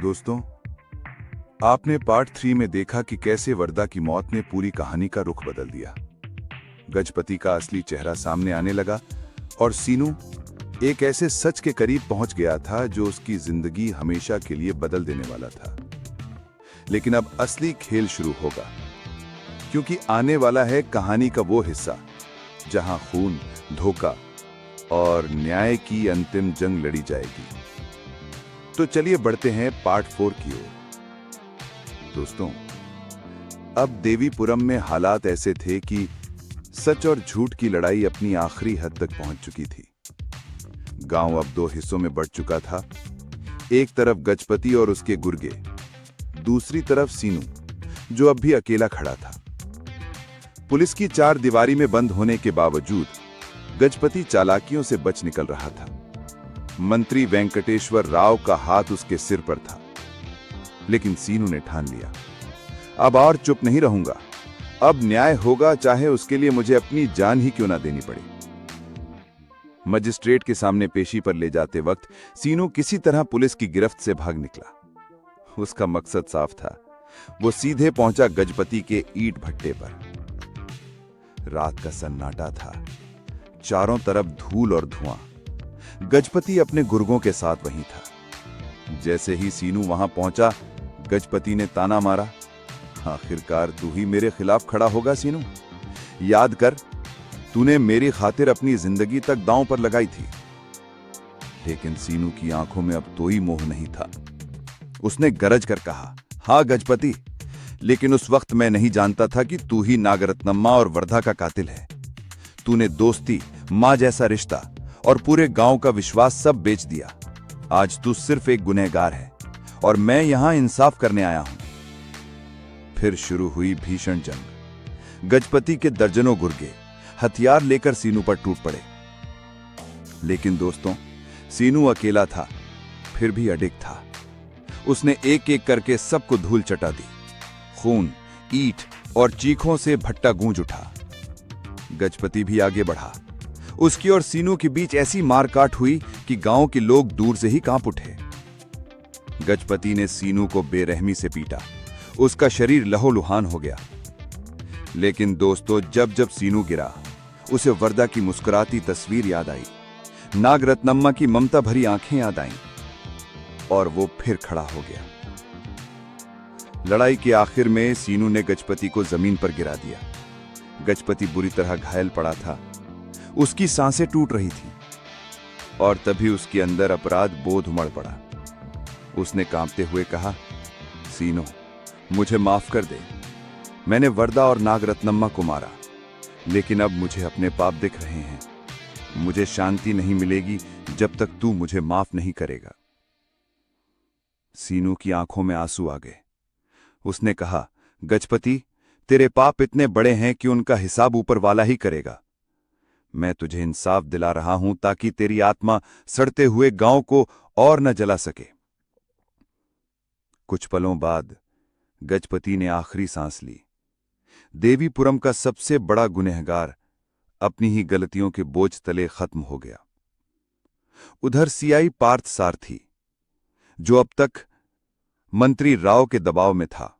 दोस्तों, आपने पार्ट 3 में देखा कि कैसे वर्दा की मौत ने पूरी कहानी का रुख बदल दिया। गजपति का असली चेहरा सामने आने लगा और सीनू एक ऐसे सच के करीब पहुंच गया था जो उसकी जिंदगी हमेशा के लिए बदल देने वाला था। लेकिन अब असली खेल शुरू होगा, क्योंकि आने वाला है कहानी का वो हिस्सा जहां खून, धोखा और न्याय की अंतिम जंग लड़ी जाएगी। तो चलिए बढ़ते हैं पार्ट 4 की ओर। दोस्तों, अब देवीपुरम में हालात ऐसे थे कि सच और झूठ की लड़ाई अपनी आखिरी हद तक पहुंच चुकी थी। गांव अब 2 हिस्सों में बढ़ चुका था। एक तरफ गजपति और उसके गुर्गे, दूसरी तरफ सीनू, जो अब भी अकेला खड़ा था। पुलिस की 4 दीवारी में बंद होने के बावजूद गजपति चालाकियों से बच निकल रहा था। मंत्री वेंकटेश्वर राव का हाथ उसके सिर पर था, लेकिन सीनू ने ठान लिया, अब और चुप नहीं रहूंगा। अब न्याय होगा, चाहे उसके लिए मुझे अपनी जान ही क्यों ना देनी पड़े। मजिस्ट्रेट के सामने पेशी पर ले जाते वक्त सीनू किसी तरह पुलिस की गिरफ्त से भाग निकला। उसका मकसद साफ था, वो सीधे पहुंचा गजपति के ईंट भट्टे पर। रात का सन्नाटा था, चारों तरफ धूल और धुआं। गजपति अपने गुर्गों के साथ वहीं था। जैसे ही सीनू वहां पहुंचा, गजपति ने ताना मारा, आखिरकार तू ही मेरे खिलाफ खड़ा होगा सीनू? याद कर, तूने मेरी खातिर अपनी जिंदगी तक दांव पर लगाई थी। लेकिन सीनू की आंखों में अब कोई मोह नहीं था। उसने गरज कर कहा, हाँ गजपति, लेकिन उस वक्त मैं नहीं जानता था कि तू ही नागरत्नम्मा और वर्धा का कातिल है। तूने दोस्ती, मां जैसा रिश्ता और पूरे गांव का विश्वास सब बेच दिया। आज तू सिर्फ एक गुनहगार है और मैं यहां इंसाफ करने आया हूं। फिर शुरू हुई भीषण जंग। गजपति के दर्जनों गुर्गे हथियार लेकर सीनू पर टूट पड़े। लेकिन दोस्तों, सीनू अकेला था, फिर भी अडिग था। उसने एक एक करके सबको धूल चटा दी। खून, ईंट और चीखों से भट्टा गूंज उठा। गजपति भी आगे बढ़ा। उसकी और सीनू के बीच ऐसी मारकाट हुई कि गांव के लोग दूर से ही कांप उठे। गजपति ने सीनू को बेरहमी से पीटा। उसका शरीर लहूलुहान हो गया। लेकिन दोस्तों, जब जब सीनू गिरा, उसे वर्दा की मुस्कुराती तस्वीर याद आई, नागरत्नम्मा की ममता भरी आंखें याद आईं, और वो फिर खड़ा हो गया। लड़ाई के आखिर में सीनू ने गजपति को जमीन पर गिरा दिया। गजपति बुरी तरह घायल पड़ा था। उसकी सांसें टूट रही थी और तभी उसके अंदर अपराध बोध उमड़ पड़ा। उसने कांपते हुए कहा, सीनू, मुझे माफ कर दे। मैंने वर्दा और नागरत्नम्मा को मारा, लेकिन अब मुझे अपने पाप दिख रहे हैं। मुझे शांति नहीं मिलेगी जब तक तू मुझे माफ नहीं करेगा। सीनू की आंखों में आंसू आ गए। उसने कहा, गजपति, तेरे पाप इतने बड़े हैं कि उनका हिसाब ऊपर वाला ही करेगा। मैं तुझे इंसाफ दिला रहा हूं ताकि तेरी आत्मा सड़ते हुए गांव को और न जला सके। कुछ पलों बाद गजपति ने आखिरी सांस ली। देवीपुरम का सबसे बड़ा गुनहगार अपनी ही गलतियों के बोझ तले खत्म हो गया। उधर सीआई पार्थ सारथी, जो अब तक मंत्री राव के दबाव में था,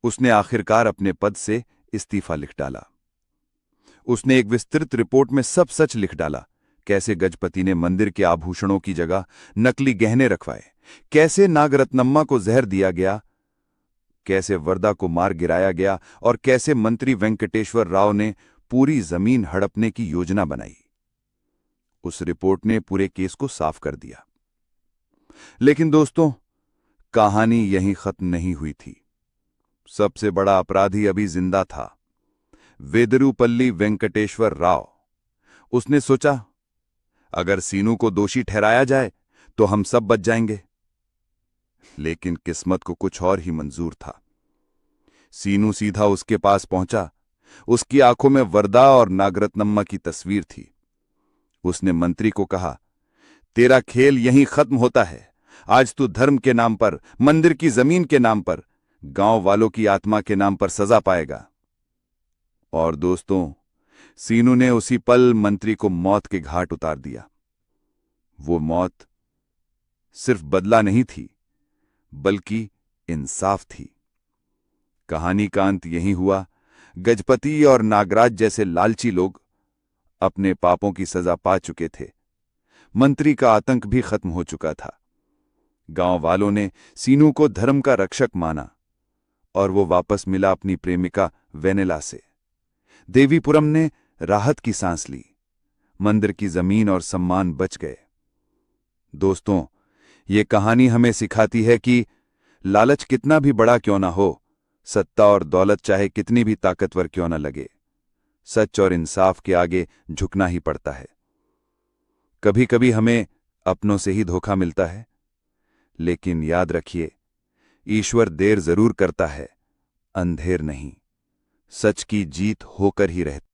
उसने आखिरकार अपने पद से इस्तीफा लिख डाला। उसने एक विस्तृत रिपोर्ट में सब सच लिख डाला। कैसे गजपति ने मंदिर के आभूषणों की जगह नकली गहने रखवाए, कैसे नागरत्नम्मा को जहर दिया गया, कैसे वर्दा को मार गिराया गया और कैसे मंत्री वेंकटेश्वर राव ने पूरी जमीन हड़पने की योजना बनाई। उस रिपोर्ट ने पूरे केस को साफ कर दिया। लेकिन दोस्तों, कहानी यहीं खत्म नहीं हुई थी। सबसे बड़ा अपराधी अभी जिंदा था, वेदरुपल्ली वेंकटेश्वर राव। उसने सोचा, अगर सीनू को दोषी ठहराया जाए तो हम सब बच जाएंगे। लेकिन किस्मत को कुछ और ही मंजूर था। सीनू सीधा उसके पास पहुंचा। उसकी आंखों में वर्दा और नागरत्नम्मा की तस्वीर थी। उसने मंत्री को कहा, तेरा खेल यहीं खत्म होता है। आज तू धर्म के नाम पर, मंदिर की जमीन के नाम पर, गांव वालों की आत्मा के नाम पर सजा पाएगा। और दोस्तों, सीनू ने उसी पल मंत्री को मौत के घाट उतार दिया। वो मौत सिर्फ बदला नहीं थी, बल्कि इंसाफ थी। कहानी का अंत यही हुआ। गजपति और नागराज जैसे लालची लोग अपने पापों की सजा पा चुके थे। मंत्री का आतंक भी खत्म हो चुका था। गांव वालों ने सीनू को धर्म का रक्षक माना और वो वापस मिला अपनी प्रेमिका वेनेला से। देवीपुरम ने राहत की सांस ली। मंदिर की जमीन और सम्मान बच गए। दोस्तों, ये कहानी हमें सिखाती है कि लालच कितना भी बड़ा क्यों ना हो, सत्ता और दौलत चाहे कितनी भी ताकतवर क्यों ना लगे, सच और इंसाफ के आगे झुकना ही पड़ता है। कभी कभी हमें अपनों से ही धोखा मिलता है, लेकिन याद रखिए, ईश्वर देर जरूर करता है, अंधेर नहीं। सच की जीत होकर ही रहती।